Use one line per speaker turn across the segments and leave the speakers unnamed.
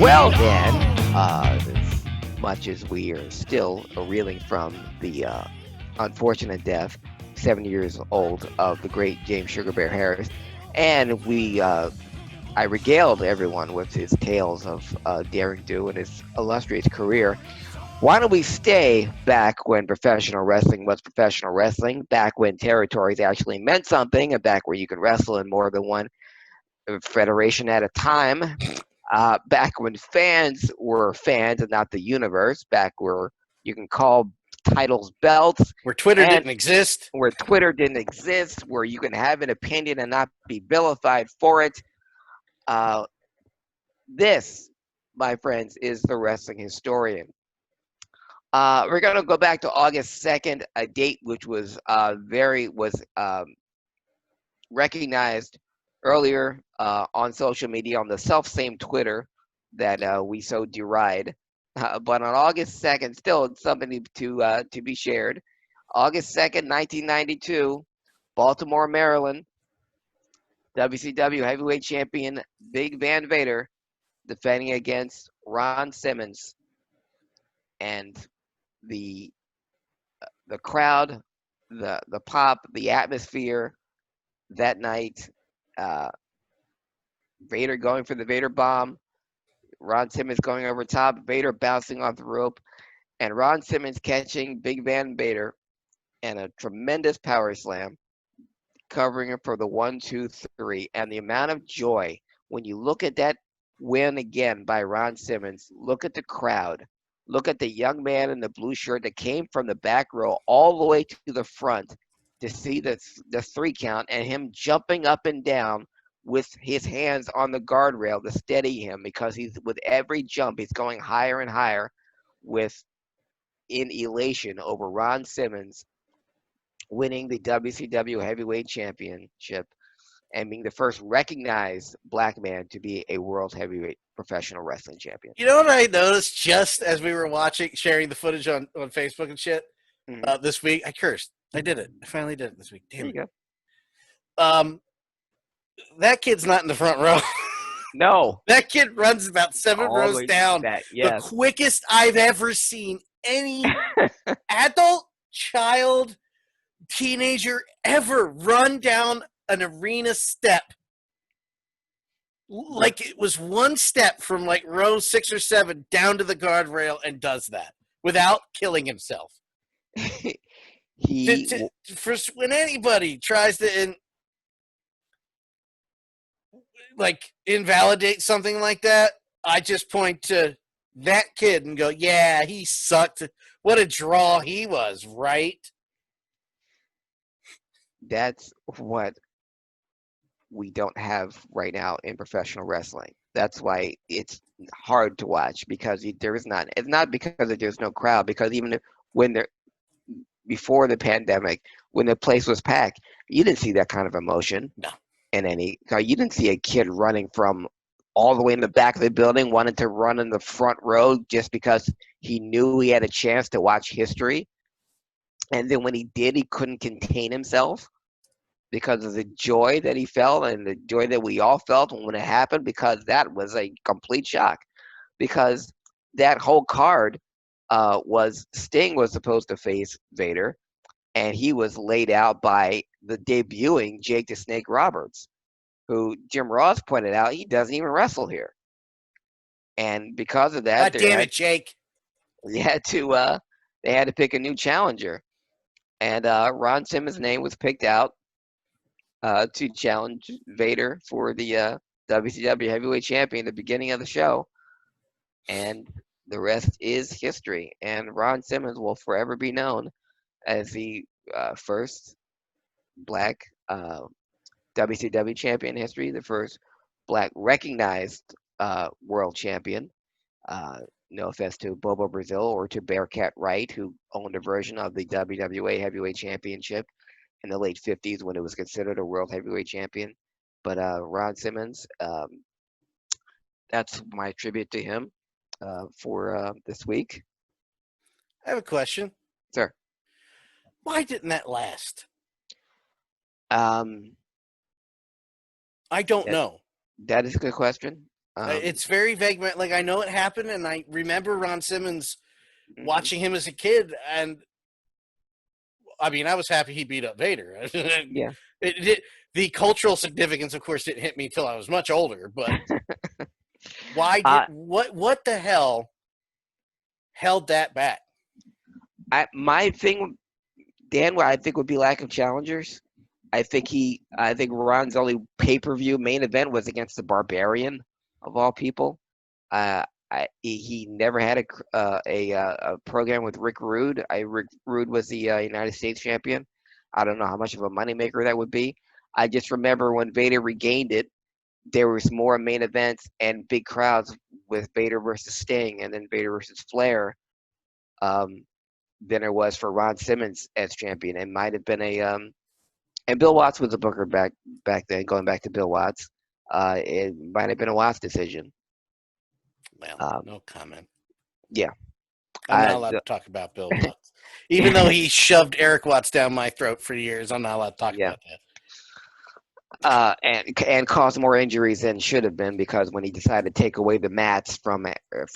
Well, then, as much as we are still reeling from the unfortunate death, 70 years old, of the great James Sugar Bear Harris, and I regaled everyone with his tales of daring do and his illustrious career. Why don't we stay back when professional wrestling was professional wrestling, back when territories actually meant something, and back where you could wrestle in more than one federation at a time, back when fans were fans and not the universe, back where you can call titles belts,
Where Twitter
and
didn't exist.
where Twitter didn't exist, where you can have an opinion and not be vilified for it. Uh, this, my friends, is the wrestling historian. We're gonna go back to August 2nd, a date which was recognized earlier on social media on the self same Twitter that we so deride. But on August 2nd, still it's something to be shared. August 2nd, 1992, Baltimore, Maryland, WCW Heavyweight Champion Big Van Vader defending against Ron Simmons, and the the crowd, the pop, the atmosphere that night. Uh, Vader going for the Vader bomb, Ron Simmons going over top, Vader bouncing off the rope, and Ron Simmons catching Big Van Vader and a tremendous power slam, covering him for the 1, 2, 3. And the amount of joy when you look at that win again by Ron Simmons, look at the crowd, look at the young man in the blue shirt that came from the back row all the way to the front to see the 3 count and him jumping up and down with his hands on the guardrail to steady him, because he's with every jump he's going higher and higher with in elation over Ron Simmons winning the WCW Heavyweight Championship and being the first recognized black man to be a world heavyweight professional wrestling champion.
You know what I noticed just as we were sharing the footage on Facebook and shit this week? I cursed. I did it. I finally did it this week. Damn
There you
it.
go.
That kid's not in the front row.
No.
That kid runs about 7 rows down. The
Yes.
quickest I've ever seen any adult, child, teenager ever run down an arena step. Like it was one step from like row 6 or 7 down to the guardrail and does that without killing himself. When anybody tries to invalidate something like that, I just point to that kid and go, yeah, he sucked. What a draw he was, right?
That's what we don't have right now in professional wrestling. That's why it's hard to watch, because there is not. It's not because there's no crowd. Because even when there before the pandemic, when the place was packed, you didn't see that kind of emotion.
No.
You didn't see a kid running from all the way in the back of the building, wanting to run in the front row just because he knew he had a chance to watch history. And then when he did, he couldn't contain himself because of the joy that he felt and the joy that we all felt when it happened, because that was a complete shock. Because that whole card was Sting was supposed to face Vader, and he was laid out by the debuting Jake the Snake Roberts, who Jim Ross pointed out he doesn't even wrestle here. And because of that,
God damn it, Jake.
They had to pick a new challenger. And Ron Simmons' name was picked out to challenge Vader for the WCW Heavyweight Champion at the beginning of the show. And the rest is history. And Ron Simmons will forever be known as the first black WCW champion in history, the first black recognized world champion. No offense to Bobo Brazil or to Bearcat Wright, who owned a version of the WWA Heavyweight Championship in the late 50s when it was considered a world heavyweight champion. But Ron Simmons, that's my tribute to him for this week.
I have a question.
Sir.
Why didn't that last?
I
don't know.
That is a good question.
It's very vague. Like, I know it happened, and I remember Ron Simmons
Mhm.
watching him as a kid, and I mean, I was happy he beat up Vader.
Yeah.
The cultural significance, of course, didn't hit me till I was much older. But why did
Uh,
what the hell held that back?
my thing, Dan, what I think would be lack of challengers. I think Ron's only pay-per-view main event was against the Barbarian, of all people. Uh, he never had a program with Rick Rude. Rick Rude was the United States champion. I don't know how much of a moneymaker that would be. I just remember when Vader regained it, there was more main events and big crowds with Vader versus Sting and then Vader versus Flair, um, than there was for Ron Simmons as champion. It might have been and Bill Watts was a booker back then. Going back to Bill Watts, it might have been a Watts decision.
Well,
Um,
no comment.
yeah,
I'm not
I,
allowed to talk about Bill Watts. Even though he shoved Eric Watts down my throat for years, I'm not allowed to talk
yeah,
about that.
and caused more injuries than should have been because when he decided to take away the mats from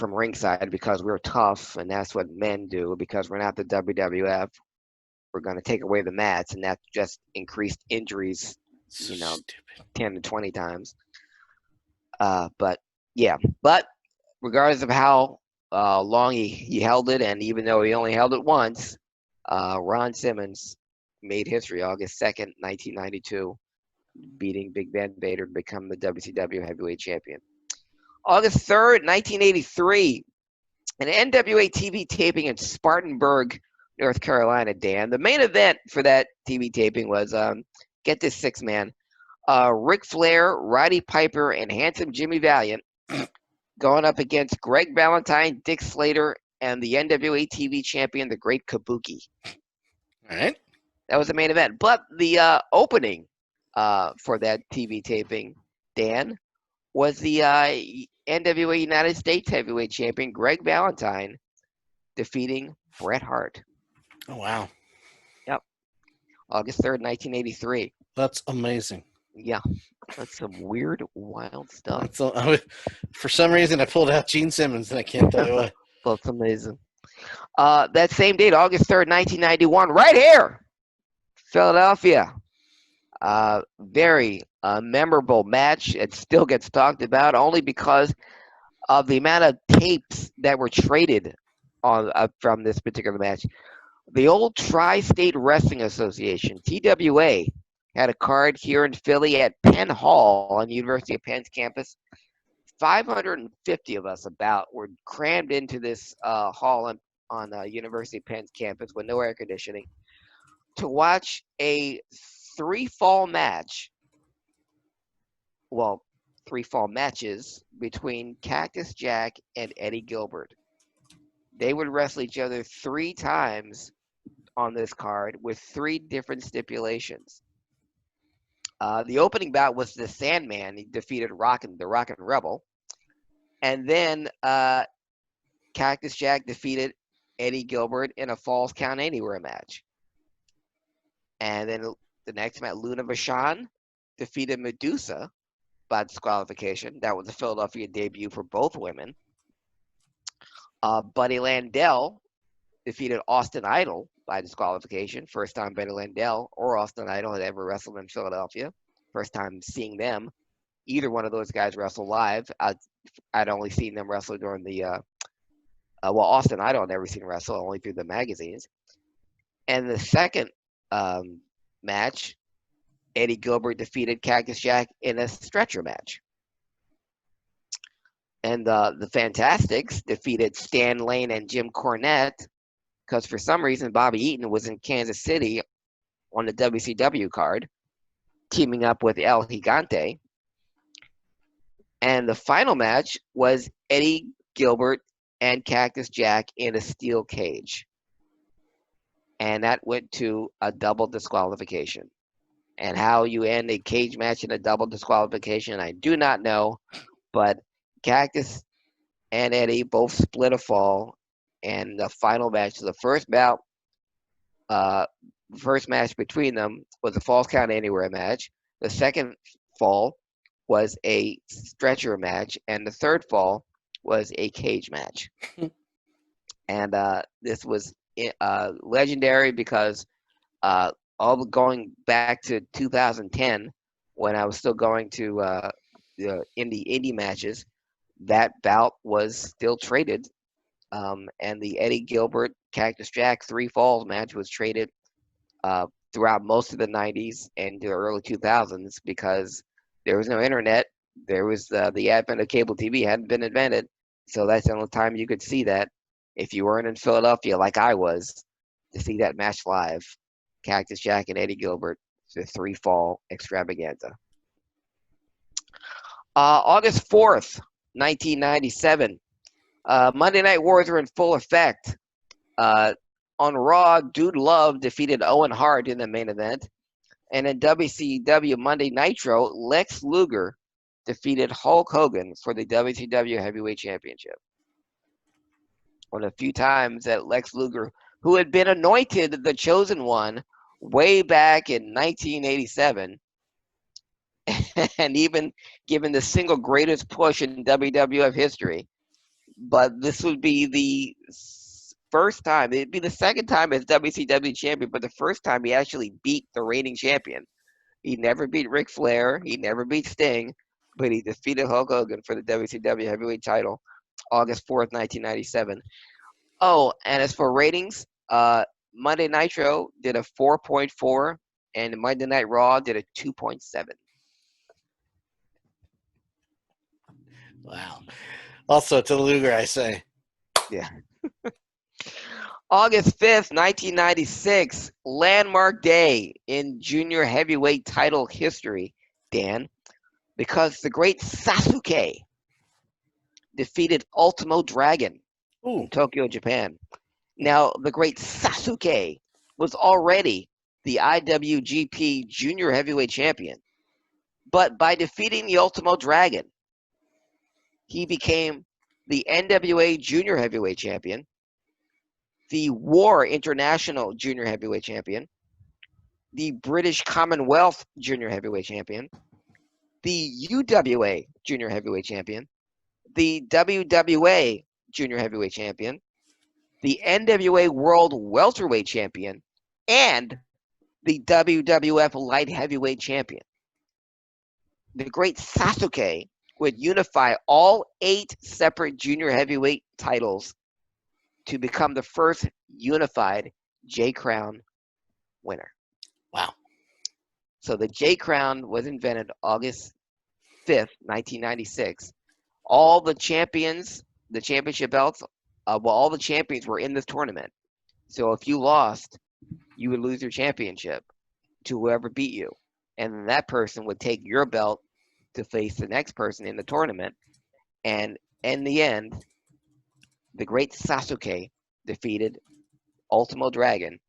ringside because we're tough and that's what men do because we're not the WWF, we're going to take away the mats and that just increased injuries,
So
you know,
stupid.
10 to 20 times. But yeah, but regardless of how long he held it, and even though he only held it once, Ron Simmons made history August 2nd, 1992, beating Big Ben Vader to become the WCW Heavyweight Champion. August 3rd, 1983, an NWA TV taping in Spartanburg, North Carolina, Dan. The main event for that TV taping was, get this six-man, Ric Flair, Roddy Piper, and handsome Jimmy Valiant going up against Greg Valentine, Dick Slater, and the NWA TV champion, the Great Kabuki.
All right.
That was the main event. But the opening for that TV taping, Dan, was the NWA United States Heavyweight Champion, Greg Valentine, defeating Bret Hart.
Oh, wow.
Yep. August 3rd, 1983.
That's amazing.
Yeah. That's some weird, wild stuff.
For some reason, I pulled out Gene Simmons, and I can't tell you why.
That's amazing. That same date, August 3rd, 1991, right here, Philadelphia. Very memorable match. It still gets talked about only because of the amount of tapes that were traded on from this particular match. The old Tri-State Wrestling Association, TWA, had a card here in Philly at Penn Hall on the University of Penn's campus. 550 of us about were crammed into this hall on University of Penn's campus with no air conditioning to watch a three-fall match. Well, three-fall matches between Cactus Jack and Eddie Gilbert. They would wrestle each other 3 times on this card with 3 different stipulations. The opening bout was the Sandman. He defeated the Rockin' Rebel. And then Cactus Jack defeated Eddie Gilbert in a Falls Count Anywhere match. And then the next match, Luna Vachon defeated Medusa by disqualification. That was a Philadelphia debut for both women. Buddy Landel defeated Austin Idol by disqualification. First time Buddy Landel or Austin Idol had ever wrestled in Philadelphia. First time seeing them. Either one of those guys wrestle live. I'd only seen them wrestle during the Austin Idol I'd never seen wrestle, only through the magazines. And the second match, Eddie Gilbert defeated Cactus Jack in a stretcher match. And the Fantastics defeated Stan Lane and Jim Cornette because for some reason Bobby Eaton was in Kansas City on the WCW card, teaming up with El Gigante. And the final match was Eddie Gilbert and Cactus Jack in a steel cage. And that went to a double disqualification. And how you end a cage match in a double disqualification, I do not know. But Cactus and Eddie both split a fall. And the final match, the first match between them was a Falls Count Anywhere match. The second fall was a stretcher match, and the third fall was a cage match. And this was legendary because all going back to 2010, when I was still going to the indie matches, that bout was still traded. And the Eddie Gilbert Cactus Jack 3 falls match was traded uh, throughout most of the 90s and the early 2000s because there was no internet. There was the advent of cable TV hadn't been invented. So that's the only time you could see that. If you weren't in Philadelphia like I was, to see that match live, Cactus Jack and Eddie Gilbert, the 3 fall extravaganza. August 4th, 1997. Monday Night Wars are in full effect. On Raw, Dude Love defeated Owen Hart in the main event. And in WCW Monday Nitro, Lex Luger defeated Hulk Hogan for the WCW Heavyweight Championship. One of the few times that Lex Luger, who had been anointed the Chosen One way back in 1987, and even given the single greatest push in WWF history, but this would be the first time. It'd be the second time as WCW champion, but the first time he actually beat the reigning champion. He never beat Ric Flair. He never beat Sting, but he defeated Hulk Hogan for the WCW heavyweight title, August 4th, 1997. Oh, and as for ratings, Monday Nitro did a 4.4, and Monday Night Raw did a 2.7.
Wow. Also, to Luger, I say.
Yeah. August 5th, 1996, landmark day in junior heavyweight title history, Dan, because the great Sasuke defeated Ultimo Dragon in Tokyo, Japan. Now, the great Sasuke was already the IWGP junior heavyweight champion, but by defeating the Ultimo Dragon, he became the NWA junior heavyweight champion, the War International Junior Heavyweight Champion, the British Commonwealth Junior Heavyweight Champion, the UWA Junior Heavyweight Champion, the WWA Junior Heavyweight Champion, the NWA World Welterweight Champion, and the WWF Light Heavyweight Champion. The great Sasuke would unify all 8 separate junior heavyweight titles to become the first unified J Crown winner.
Wow.
So the J Crown was invented August 5th, 1996. All the champions, the championship belts, all the champions were in this tournament. So if you lost, you would lose your championship to whoever beat you. And that person would take your belt to face the next person in the tournament. And in the end, the great Sasuke defeated Ultimo Dragon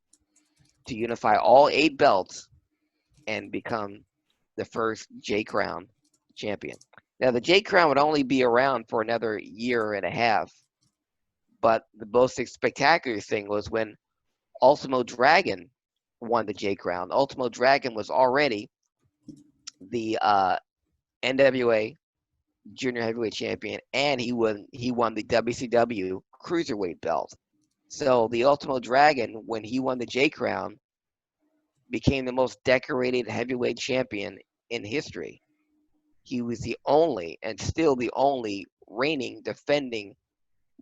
to unify all 8 belts and become the first J Crown champion. Now, the J Crown would only be around for another year and a half, but the most spectacular thing was when Ultimo Dragon won the J Crown. Ultimo Dragon was already the NWA Junior Heavyweight Champion, and he won the WCW Cruiserweight belt. So the Ultimo Dragon, when he won the J Crown, became the most decorated heavyweight champion in history. He was the only, and still the only, reigning, defending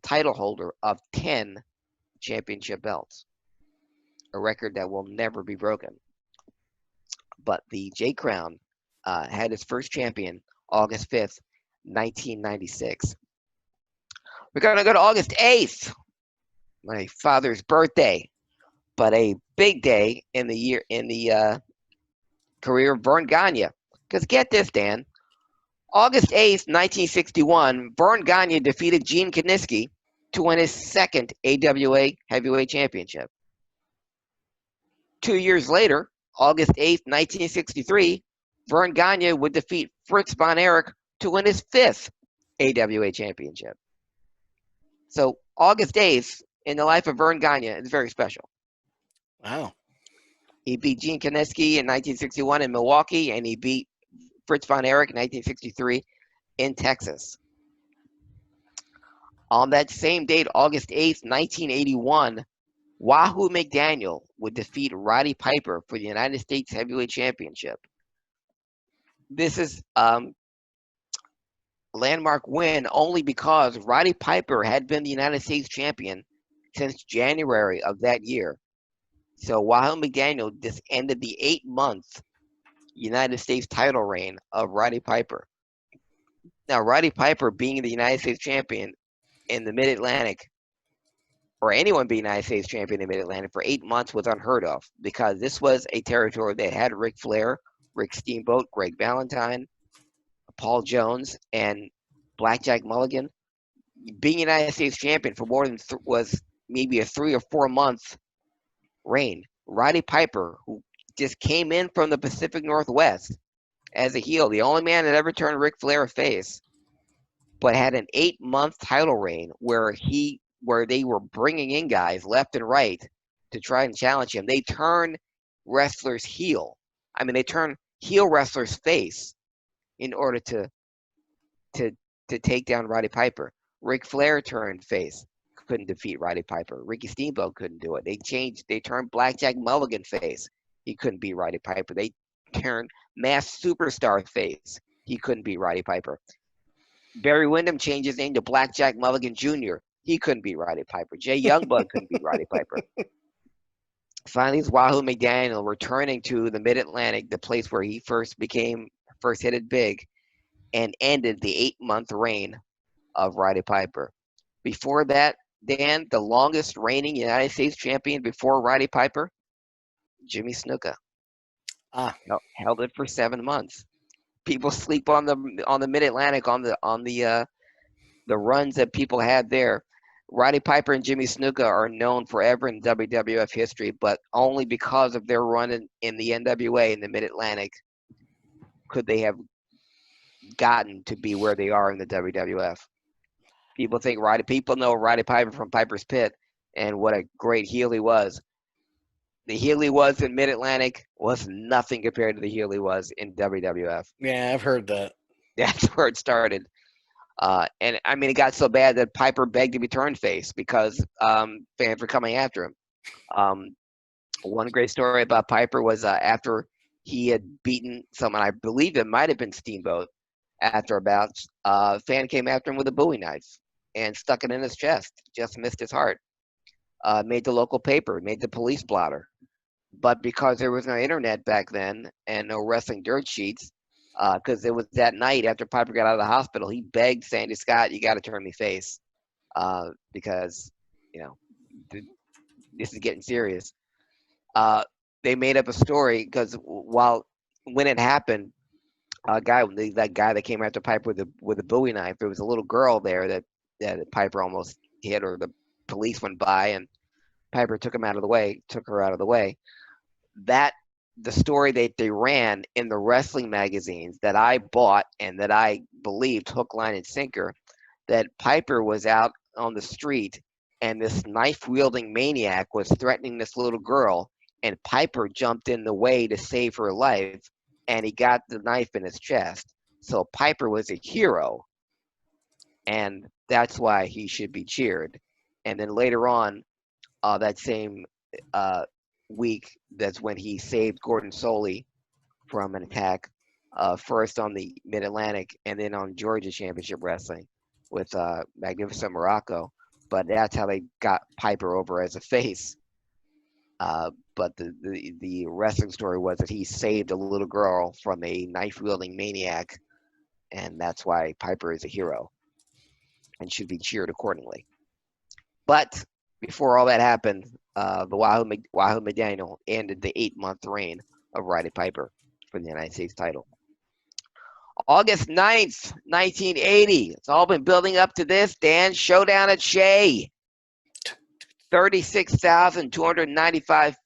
title holder of 10 championship belts, a record that will never be broken. But the J Crown had its first champion August 5th, 1996. We're going to go to August 8th, my father's birthday, but a big day in the career of Vern Gagne. Because get this, Dan, August 8th, 1961, Vern Gagne defeated Gene Kiniski to win his second AWA Heavyweight Championship. 2 years later, August 8th, 1963, Vern Gagne would defeat Fritz von Erich to win his 5th AWA Championship. So August 8th, in the life of Vern Gagne, is very special.
Wow.
He beat Gene Kiniski in 1961 in Milwaukee, and he beat Fritz von Erich in 1963 in Texas. On that same date, August 8th, 1981, Wahoo McDaniel would defeat Roddy Piper for the United States Heavyweight Championship. This is landmark win only because Roddy Piper had been the United States champion since January of that year. So Wahoo McDaniel just ended the 8-month United States title reign of Roddy Piper. Now, Roddy Piper being the United States champion in the Mid-Atlantic, or anyone being United States champion in the Mid-Atlantic for 8 months was unheard of, because this was a territory that had Ric Flair, Rick Steamboat, Greg Valentine, Paul Jones, and Blackjack Mulligan. Being United States champion for more than was maybe a 3 or 4 month reign. Roddy Piper, who just came in from the Pacific Northwest as a heel, the only man that ever turned Ric Flair face, but had an 8-month title reign where they were bringing in guys left and right to try and challenge him. They turn wrestlers heel. I mean, they turn heel wrestlers face in order to take down Roddy Piper. Ric Flair turned face, couldn't defeat Roddy Piper. Ricky Steamboat couldn't do it. They turned Blackjack Mulligan face. He couldn't beat Roddy Piper. They turned Masked Superstar face. He couldn't beat Roddy Piper. Barry Windham changed his name to Blackjack Mulligan Jr. He couldn't beat Roddy Piper. Jay Youngblood couldn't beat Roddy Piper. Finally, it's Wahoo McDaniel returning to the Mid-Atlantic, the place where he first hit it big, and ended the 8-month reign of Roddy Piper. Before that, Dan, the longest reigning United States champion before Roddy Piper, Jimmy Snuka. Held it for 7 months. People sleep on the Mid-Atlantic on the runs that people had there. Roddy Piper and Jimmy Snuka are known forever in WWF history, but only because of their run in the NWA in the Mid-Atlantic could they have gotten to be where they are in the WWF. People know Roddy Piper from Piper's Pit and what a great heel he was. The heel he was in Mid-Atlantic was nothing compared to the heel he was in WWF.
Yeah, I've heard that.
That's where it started. And I mean, it got so bad that Piper begged to be turned face because fans were coming after him. One great story about Piper was after he had beaten someone, I believe it might have been Steamboat, after a bout, a fan came after him with a Bowie knife and stuck it in his chest, just missed his heart. Made the local paper, made the police blotter. But because there was no internet back then and no wrestling dirt sheets, because it was that night after Piper got out of the hospital, he begged Sandy Scott, "You got to turn me face, because this is getting serious." They made up a story because when it happened, that guy that came after Piper with a Bowie knife, there was a little girl there that Piper almost hit, or the police went by and Piper took her out of the way. The story that they ran in the wrestling magazines that I bought and that I believed hook, line, and sinker, that Piper was out on the street and this knife-wielding maniac was threatening this little girl, and Piper jumped in the way to save her life, and he got the knife in his chest. So Piper was a hero, and that's why he should be cheered. And then later on, that same week, that's when he saved Gordon Soley from an attack, first on the Mid-Atlantic and then on Georgia Championship Wrestling with Magnificent Morocco. But that's how they got Piper over as a face. But the wrestling story was that he saved a little girl from a knife-wielding maniac, and that's why Piper is a hero and should be cheered accordingly. But before all that happened, the Wahoo McDaniel ended the 8-month reign of Roddy Piper for the United States title. August 9th, 1980. It's all been building up to this, Dan. Showdown at Shea. 36,295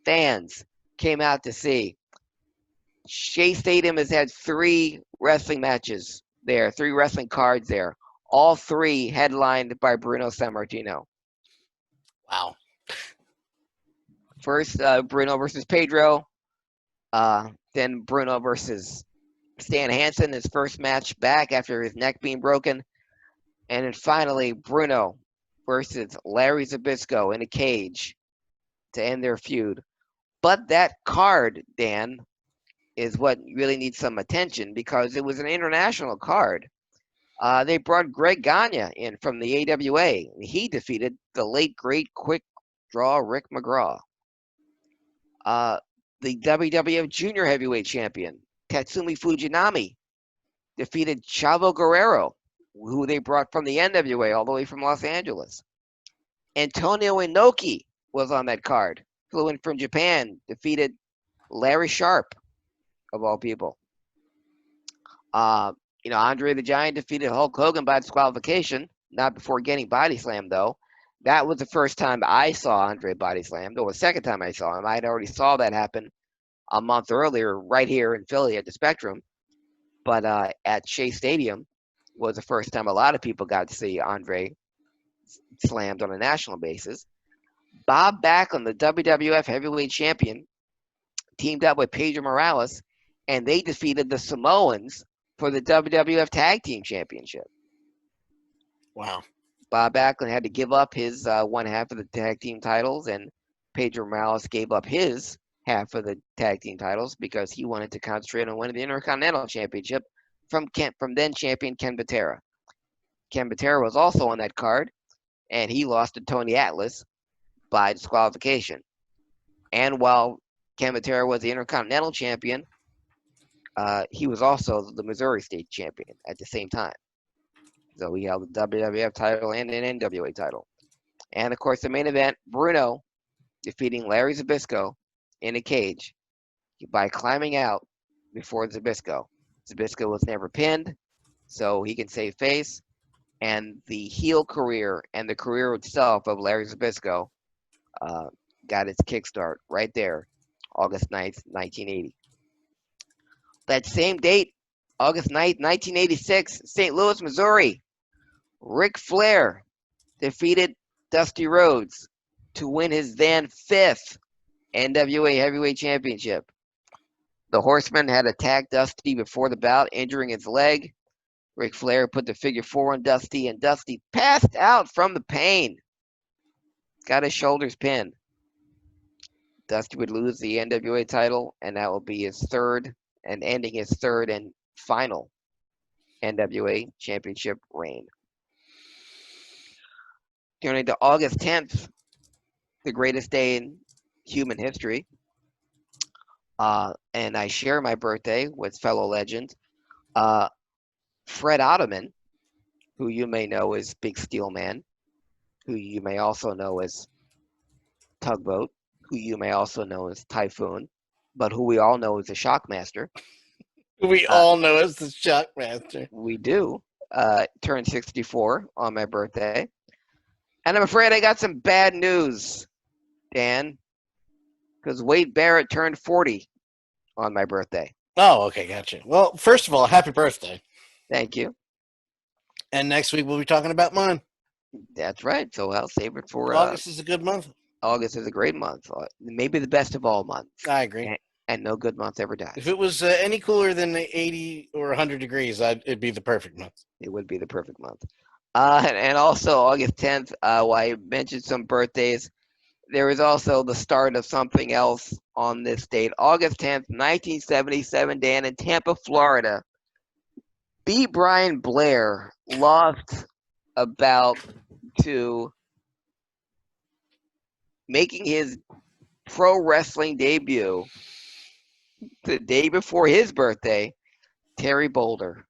fans came out to see. Shea Stadium has had 3 wrestling matches there, 3 wrestling cards there. All 3 headlined by Bruno Sammartino.
Wow.
First, Bruno versus Pedro. Then Bruno versus Stan Hansen, his first match back after his neck being broken. And then finally, Bruno versus Larry Zbyszko in a cage to end their feud. But that card, Dan, is what really needs some attention because it was an international card. They brought Greg Gagne in from the AWA. He defeated the late, great, quick draw Rick McGraw. The WWF Junior Heavyweight Champion, Tatsumi Fujinami, defeated Chavo Guerrero, who they brought from the NWA all the way from Los Angeles. Antonio Inoki was on that card, flew in from Japan, defeated Larry Sharp, of all people. Andre the Giant defeated Hulk Hogan by disqualification, not before getting body slammed, though. That was the first time I saw Andre body slammed, or the second time I saw him. I had already saw that happen a month earlier right here in Philly at the Spectrum. But at Shea Stadium was the first time a lot of people got to see Andre slammed on a national basis. Bob Backlund, the WWF Heavyweight Champion, teamed up with Pedro Morales, and they defeated the Samoans for the WWF Tag Team Championship.
Wow.
Bob Backlund had to give up his one half of the tag team titles, and Pedro Morales gave up his half of the tag team titles because he wanted to concentrate on winning the Intercontinental Championship from then champion Ken Patera. Ken Patera was also on that card, and he lost to Tony Atlas by disqualification. And while Ken Patera was the Intercontinental Champion, he was also the Missouri State Champion at the same time. So he held the WWF title and an NWA title. And of course, the main event, Bruno defeating Larry Zbyszko in a cage by climbing out before Zbyszko. Zbyszko was never pinned, so he can save face. And the heel career and the career itself of Larry Zbyszko got its kickstart right there, August 9th, 1980. That same date, August 9th, 1986, St. Louis, Missouri, Ric Flair defeated Dusty Rhodes to win his then 5th NWA Heavyweight Championship. The Horseman had attacked Dusty before the bout, injuring his leg. Ric Flair put the figure 4 on Dusty, and Dusty passed out from the pain. Got his shoulders pinned. Dusty would lose the NWA title, and that will be his third and ending his third and final NWA Championship reign. Turning to August 10th, the greatest day in human history. And I share my birthday with fellow legends. Fred Ottoman, who you may know as Big Steel Man, who you may also know as Tugboat, who you may also know as Typhoon, but who we all know as the Shockmaster.
We all know as the Shockmaster.
We do. Turned 64 on my birthday. And I'm afraid I got some bad news, Dan, because Wade Barrett turned 40 on my birthday.
Oh, okay, gotcha. Well, first of all, happy birthday.
Thank you.
And next week we'll be talking about mine.
That's right. So I'll save it for
August is a good month.
August is a great month. Maybe the best of all months.
I agree.
And no good month ever dies.
If it was any cooler than 80 or 100 degrees, it'd be the perfect month.
It would be the perfect month. And also August 10th, while I mentioned some birthdays, there is also the start of something else on this date. August 10th, 1977, Dan, in Tampa, Florida. B. Brian Blair lost a bout to making his pro wrestling debut the day before his birthday, Terry Boulder.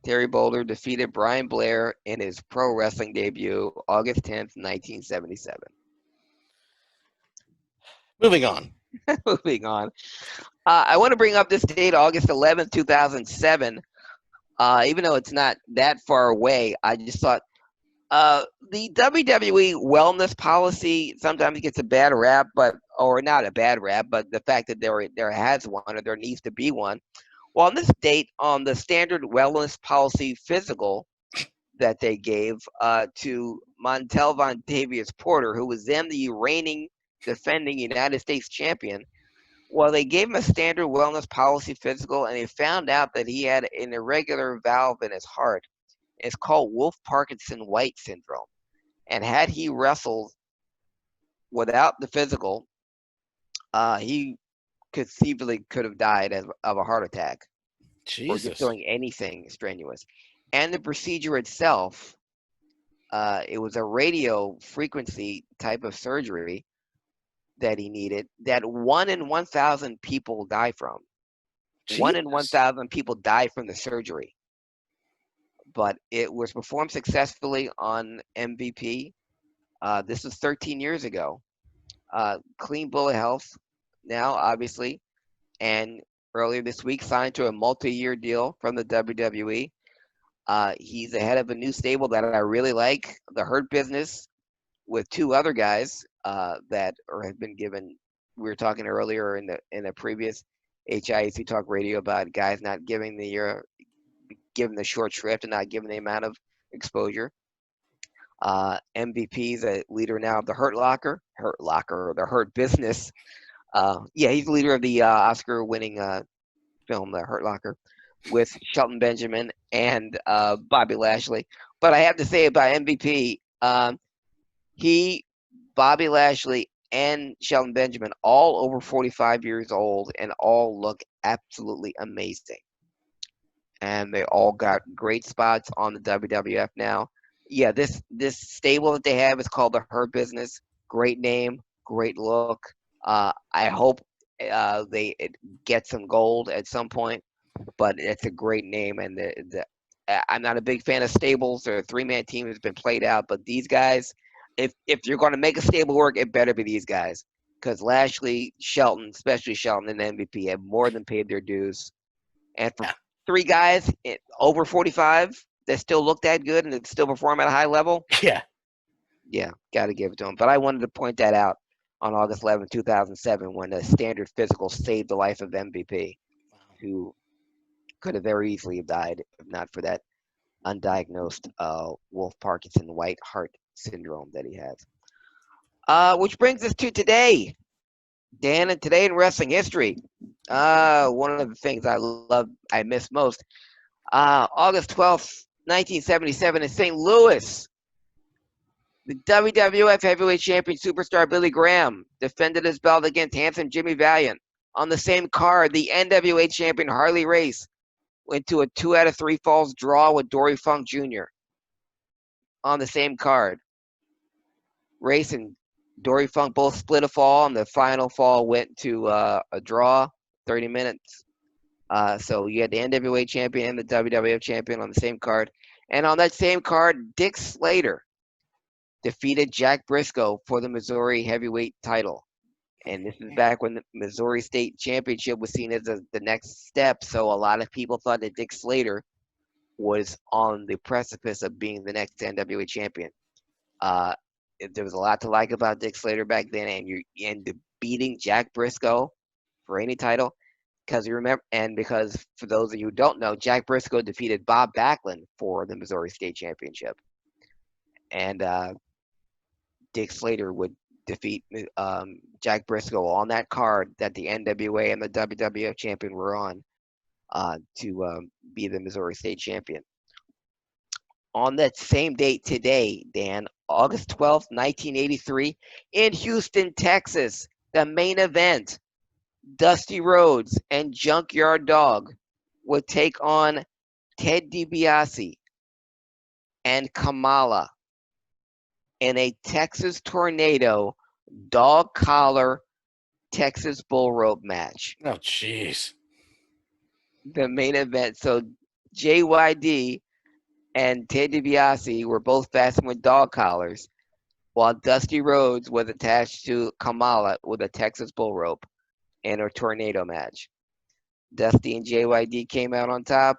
Terry Boulder defeated Brian Blair in his pro wrestling debut, August 10th, 1977.
Moving on.
Moving on. I want to bring up this date, August 11th, 2007. Even though it's not that far away, I just thought the WWE wellness policy sometimes gets a bad rap, or not a bad rap, but the fact that there has one or there needs to be one. Well, on this date, on the standard wellness policy physical that they gave to Montel Von Davius Porter, who was then the reigning defending United States champion, Well, they gave him a standard wellness policy physical, and they found out that he had an irregular valve in his heart. It's called Wolff-Parkinson-White syndrome. And had he wrestled without the physical, he conceivably could have died of a heart attack or just
Jesus.
doing anything strenuous. And the procedure itself, it was a radio frequency type of surgery that he needed that 1 in 1,000 people die from. 1 in
Jesus.
1,000 people die from the surgery. But it was performed successfully on MVP. This was 13 years ago. Clean Bullet Health now, obviously, and earlier this week signed to a multi-year deal from the WWE. He's the head of a new stable that I really like, the Hurt Business, with two other guys that have been given. We were talking earlier in the previous HIAC Talk Radio about guys not giving the short shrift and not giving the amount of exposure. MVP is a leader now of the the Hurt Business. Yeah, he's the leader of the Oscar-winning film, The Hurt Locker, with Shelton Benjamin and Bobby Lashley. But I have to say about MVP, Bobby Lashley, and Shelton Benjamin, all over 45 years old, and all look absolutely amazing. And they all got great spots on the WWF now. Yeah, this stable that they have is called the Hurt Business. Great name, great look. I hope they get some gold at some point, but it's a great name. And I'm not a big fan of stables. They're a three-man team that's been played out, but these guys, if you're going to make a stable work, it better be these guys, because Lashley, Shelton, especially Shelton and MVP, have more than paid their dues. And for
Yeah.
three guys over 45 that still look that good and that still perform at a high level,
Yeah.
yeah, got to give it to them. But I wanted to point that out on August 11, 2007, when a standard physical saved the life of MVP, who could have very easily have died if not for that undiagnosed Wolff-Parkinson-White heart syndrome that he has. Which brings us to today, Dan, and today in wrestling history. One of the things I miss most. August 12th, 1977 in St. Louis. The WWF Heavyweight Champion Superstar Billy Graham defended his belt against handsome Jimmy Valiant. On the same card, the NWA Champion Harley Race went to a 2 out of 3 falls draw with Dory Funk Jr. On the same card. Race and Dory Funk both split a fall, and the final fall went to a draw, 30 minutes. So you had the NWA champion and the WWF champion on the same card. And on that same card, Dick Slater defeated Jack Briscoe for the Missouri heavyweight title. And this is back when the Missouri State Championship was seen as the next step. So a lot of people thought that Dick Slater was on the precipice of being the next NWA champion. There was a lot to like about Dick Slater back then, and beating Jack Briscoe for any title. Because for those of you who don't know, Jack Briscoe defeated Bob Backlund for the Missouri State Championship. And Dick Slater would defeat Jack Briscoe on that card that the NWA and the WWF champion were on to be the Missouri State champion. On that same date today, Dan, August 12th, 1983, in Houston, Texas, the main event, Dusty Rhodes and Junkyard Dog would take on Ted DiBiase and Kamala in a Texas Tornado dog collar Texas bull rope match.
Oh, jeez.
The main event. So JYD and Ted DiBiase were both fastened with dog collars, while Dusty Rhodes was attached to Kamala with a Texas bull rope in a tornado match. Dusty and JYD came out on top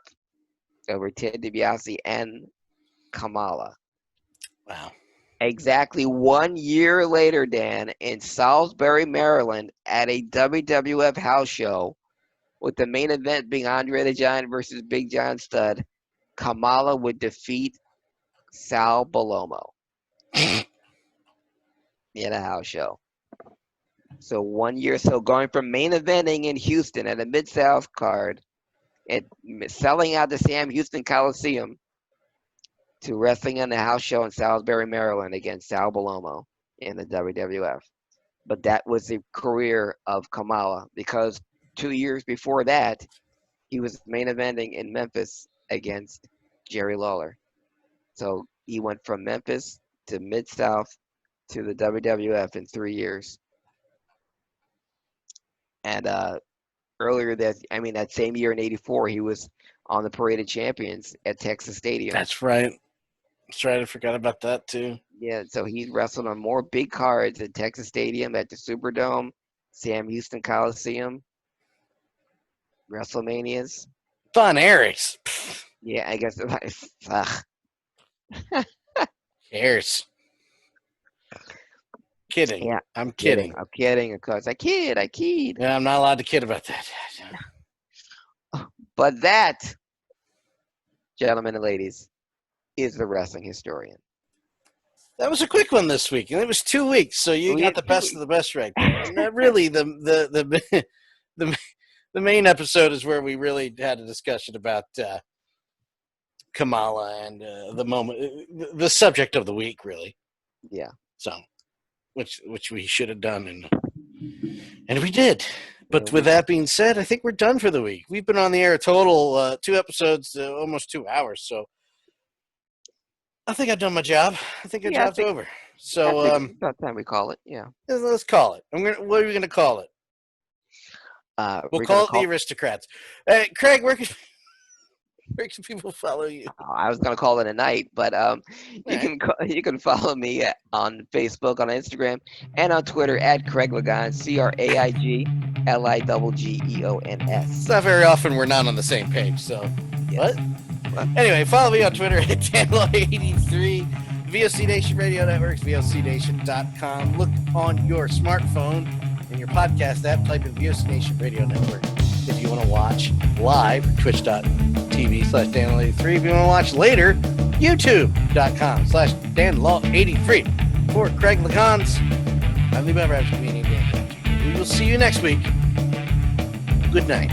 over Ted DiBiase and Kamala.
Wow.
Exactly 1 year later, Dan, in Salisbury, Maryland, at a WWF house show, with the main event being Andre the Giant versus Big John Studd, Kamala would defeat Sal Balomo in a house show. So 1 year, so going from main eventing in Houston at a Mid-South card, and selling out the Sam Houston Coliseum, to wrestling on the house show in Salisbury, Maryland against Sal Balomo in the WWF. But that was the career of Kamala, because 2 years before that, he was main eventing in Memphis against Jerry Lawler. So he went from Memphis to Mid-South to the WWF in 3 years. And earlier that same year in '84, he was on the Parade of Champions at Texas Stadium.
That's right. I forgot about that too.
Yeah, so he wrestled on more big cards at Texas Stadium, at the Superdome, Sam Houston Coliseum, WrestleManias.
Fun Erics.
Yeah, I guess.
Cares. Kidding.
Yeah,
I'm kidding.
I'm kidding, of course. I kid.
Yeah, I'm not allowed to kid about that.
But that, gentlemen and ladies, is the wrestling historian.
That was a quick one this week, and it was 2 weeks, so you got the best of the best right there. And really, the main episode is where we really had a discussion about Kamala and the moment, the subject of the week, really.
Yeah.
So, which we should have done, and we did. But with that being said, I think we're done for the week. We've been on the air a total 2 episodes, almost 2 hours. So I think I've done my job. I think our job's over. So
it's about time we call it. Yeah.
Let's call it. What are we going to call it? We'll call it the Aristocrats. Craig, where can people follow you?
I was going to call it a night, but you can follow me on Facebook, on Instagram, and on Twitter at Craig Ligons, CraigLigeons.
It's not very often we're not on the same page, so yes. What? Anyway, follow me on Twitter at DanLaw83, VOC Nation Radio Networks, VOCNation.com. Look on your smartphone and your podcast app, type in VOC Nation Radio Network if you want to watch live, twitch.tv/DanLaw83. If you want to watch later, youtube.com/DanLaw83. For Craig Ligons, I'm Lee Beverage, comedian Dan. We will see you next week. Good night.